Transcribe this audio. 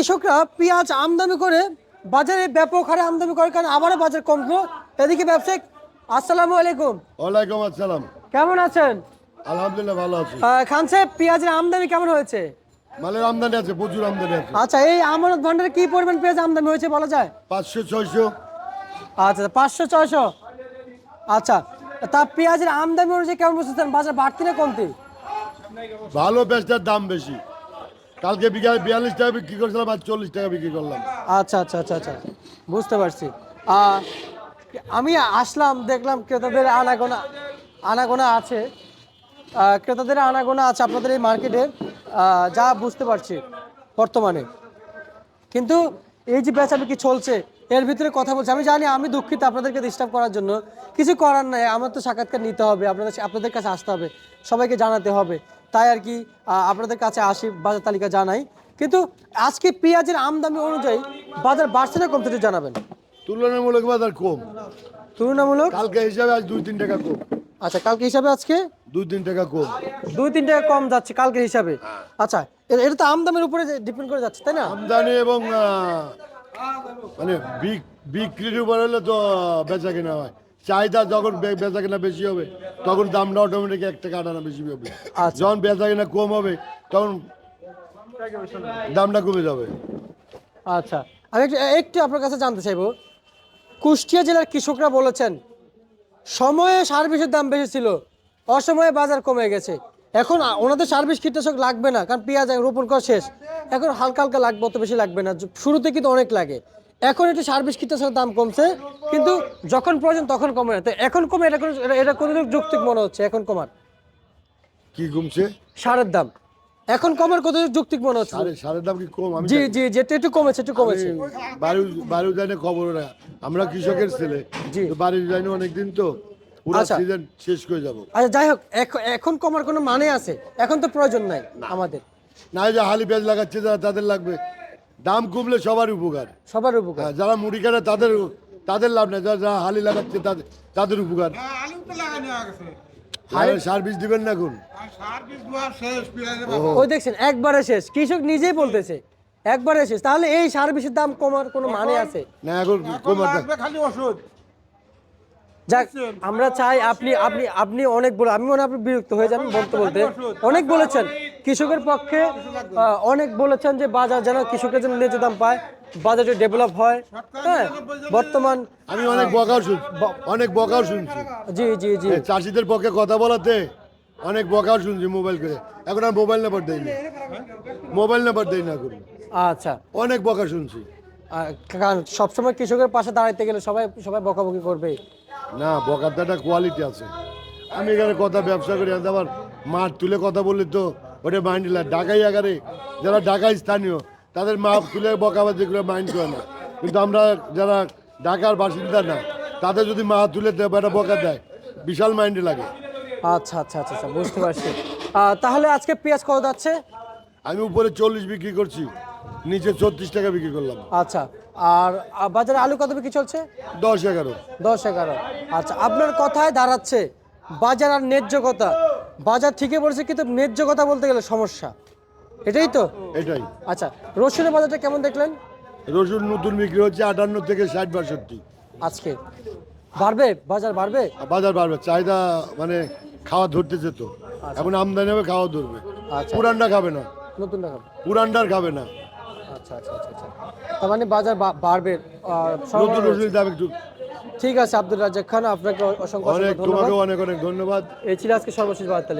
কৃষকরা পেঁয়াজ আমদানি করে বাজারে ব্যাপক হারে আমদানি করে, কারণ আবারও বাজার কমলো। এদিকে ব্যবসায়িক, আসসালামু আলাইকুম। ওয়ালাইকুম আসসালাম। কেমন আছেন? আলহামদুলিল্লাহ ভালো আছি। খান সাহেব, পেঁয়াজের আমদানি কেমন হয়েছে? মালের আমদানি আছে, প্রচুর আমদানি আছে। আচ্ছা, এই আমানত ভান্ডারে কি পরিমাণ পেঁয়াজ আমদানি হয়েছে বলা যায়? 500-600। আচ্ছা, 500-600। আচ্ছা, তা পেঁয়াজের আমদানি অনুযায়ী কেমন বুঝতেছেন? বাজার বাড়তি না কমতি? ভালো পেঁয়াজটার দাম বেশি। কালকে বিঘায় 42 টাকা বিক্রি করছিলাম, আজ 40 টাকা বিক্রি করলাম। আচ্ছা আচ্ছা আচ্ছা আচ্ছা, বুঝতে পারছি। আমি আসলাম, দেখলাম ক্রেতাদের আনাগোনা আনাগোনা আছে। ক্রেতাদের আনাগোনা আছে আপনাদের এই মার্কেটে, যা বুঝতে পারছি বর্তমানে। কিন্তু এই যে বেচাবিক্রি চলছে, এর ভিতরে কথা বলছি, আমি জানি, আমি দুঃখিত আপনাদেরকে ডিস্টার্ব করার জন্য। কিছু করার নাই, আমার তো সাক্ষাৎকার নিতে হবে, আপনাদের কাছে আসতে হবে, সবাইকে জানাতে হবে, তাই আর কি আপনাদের কাছে আসি, বাজার তালিকা জানাই। কিন্তু আজকে পেঁয়াজের আমদানি অনুযায়ী বাজার বাড়ছে না কমছে একটু জানাবেন। তুলনামূলক বাজার কম। তুলনামূলক কালকে হিসাবে আজ 2-3 টাকা কম। আচ্ছা, কালকে হিসাবে আজকে 2-3 টাকা কম। 2-3 টাকা কম যাচ্ছে কালকের হিসাবে। আচ্ছা, এটা তো আমদানির উপরে ডিপেন্ড করে যাচ্ছে, তাই না? আমদানি এবং মানে বিক্রির উপর হলে তো বেচা কেনা হয়। চাহিদা যখন বেচা কেনা বেশি হবে, তখন দামটা অটোমেটিক 1 টাকা 8 আনা বেশি হবে। আচ্ছা। যখন বেচা কেনা কম হবে, তখন দামটা কমে যাবে। আচ্ছা, আমি একটু আপনার কাছে জানতে চাইবো, কুষ্টিয়া জেলার কৃষকরা বলেছেন সময়ে সার বিষের দাম বেশি ছিল, অসময়ে বাজার কমে গেছে। এখন ওনাদের সার বিষ কীটনাশক লাগবে না, কারণ পেঁয়াজ রোপণ করা শেষ। এখন হালকা হালকা লাগবে, অত বেশি লাগবে না। শুরুতে কিন্তু অনেক লাগে। এখন একটু সার বিষ কীটনাশকের দাম কমছে, কিন্তু যখন প্রয়োজন তখন কমে না। তো এখন কমে, এটা কোন যৌক্তিক মনে হচ্ছে এখন কমার? কি কমছে? সারের দাম এখন কমার কত যৌক্তিক মনে হচ্ছে? সারের দাম কি কম? আমি জি জি, যেটা একটু কমেছে, একটু কমেছে। বাড়ি জানে খবর না, আমরা কৃষকের ছেলে, জি। বাড়ি যাইনি অনেকদিন, তো পুরো আচ্ছা। সিজন শেষ করে যাব। আচ্ছা, যাই হোক, এখন কমার কোনো মানে আছে? এখন তো প্রয়োজন নাই আমাদের। না, যে হালি পেঁয়াজ লাগাচ্ছে যারা, তাদের লাগবে। দাম কমলে সবার উপকার। সবার উপকার। হ্যাঁ, যারা মুড়ি কাটে তাদের লাভ নেই, যারা হালি লাগাচ্ছে তাদের উপকার। সার বীজ দিবেন না এখন। ওই দেখছেন, একবারে শেষ। কৃষক নিজেই বলতেছে একবারে শেষ। তাহলে এই সার বিষের দাম কমার কোনো মানে আছে? না, এখন কমার খালি ওষুধ। যাক, আমরা চাই আপনি আপনি আপনি অনেক বলে, আমি মনে হয় আপনি বিরক্ত হয়ে যান বলতে বলতে। অনেক বলেছেন কৃষকের পক্ষে, অনেক বলেছেন যে বাজার যেন, কৃষকের যেন ন্যায্য দাম পায়, বাজার যদি ডেভেলপ হয়। হ্যাঁ, বর্তমান আমি অনেক বকাও শুনছি। জি জি জি, চাষিদের পক্ষে কথা বলাতে অনেক বকাও শুনছি মোবাইল করে। এখন আর মোবাইল নাম্বার দেই না এখন। আচ্ছা। অনেক বকা শুনছি। কারণ সবসময় কৃষকের পাশে দাঁড়াইতে গেলে সবাই বকাবকি করবে। না, বকার একটা কোয়ালিটি আছে। আমি এখানে ব্যবসা করি, আবার মাঠ তুলে কথা বললি তো ওটা মাইন্ড লাগে। ঢাকাই আগারে যারা ঢাকায় স্থানীয়, তাদের মাপ তুলে বকাবাজি করে মাইন্ড করে না। কিন্তু আমরা যারা ঢাকার বাসিন্দা না, তাদের যদি মা তুলে দেয় বা বকা দেয়, বিশাল মাইন্ডে লাগে। আচ্ছা আচ্ছা আচ্ছা আচ্ছা, বুঝতে পারছি। তাহলে আজকে পেঁয়াজ কত যাচ্ছে? আমি উপরে 40 বিক্রি করছি, নিচে 34 টাকা বিক্রি করলাম। আচ্ছা, আর বাজারে আলু কত বিক্রি চলছে? 10-11। 10-11। আচ্ছা, আপনার কথায় দাঁড়াচ্ছে বাজার আর ন্যায্য কথা। বাজার ঠিকই বলছে, কিন্তু ন্যায্য কথা বলতে গেলে সমস্যা, এটাই তো? এটাই। আচ্ছা, রসুনের বাজারটা কেমন দেখলেন? রসুন নতুন বিক্রি হচ্ছে 58 থেকে 60-62। আজকে বাড়বে, বাজার বাড়বে? বাজার বাড়বে, চাহিদা মানে খাওয়া ধরতেছে তো। এখন আমদানি হবে, খাওয়া ধরবে। আচ্ছা। পুরানটা খাবে না, নতুন টাকা। পুরানটার খাবে না। আচ্ছা আচ্ছা আচ্ছা আচ্ছা, তার মানে বাজার বাড়বে। নতুন রসুন দাম একটু। ঠিক আছে আব্দুল রাজ্জাক খান, আপনাকে অসংখ্য তোমাকে ধন্যবাদ। অনেক অনেক ধন্যবাদ। এই ছিল আজকে সর্বশেষ বার্তা।